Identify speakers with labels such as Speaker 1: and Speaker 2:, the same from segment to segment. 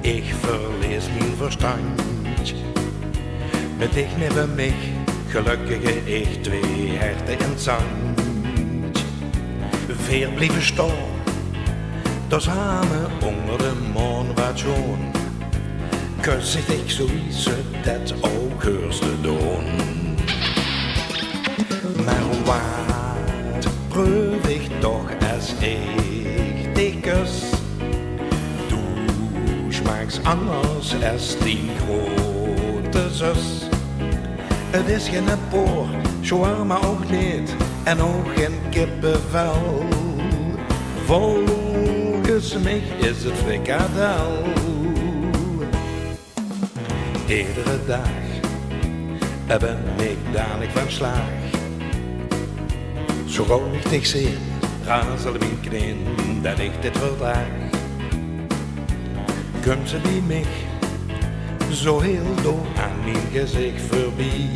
Speaker 1: ik verlees mijn verstand. Met dich neben mich, gelukkige ich, twee herten in zand. Veel blijven staan, dat samen onder de maan wat schoon. Kus ik dich zoiets, dat ook heurst te doen. Maar wat proef ik toch als ik dich kus? Du schmeckst anders als die grote zus. Het is geen poor, shawarma ook niet, en ook geen kippenvel. Volgens mij is het frikadel. Iedere dag ben ik dadelijk van slag. Zo gauw ik dich zie, razelen mijn knieën dat ik dit verdraag. Komt ze die mij zo heel door aan mijn gezicht voorbij.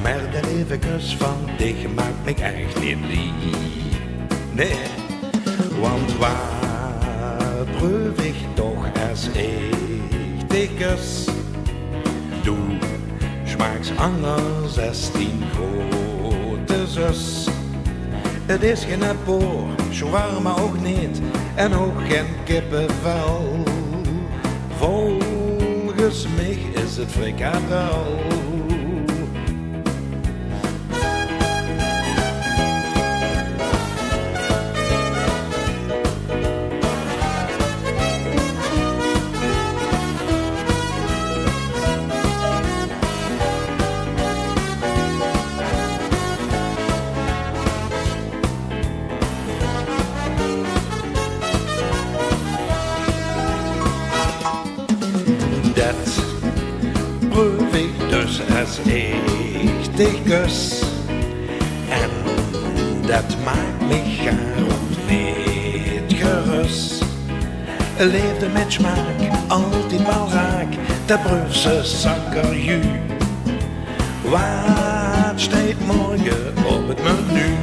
Speaker 1: Maar dat even kus van dich maakt mij echt niet blij. Nee, want wat proef ik toch als ik dich kus? Du schmeckst anders als die grote zus. Het is geen poor, shawarma ook niet, en ook geen kippenvel. Volgens mij is het frikadel. Dat proef ik dus als ik dich kus. En dat maakt me gaar of niet gerust. Leefde met smaak, altijd wel raak, dat proef ze zakkerju. Wat staat morgen op het menu?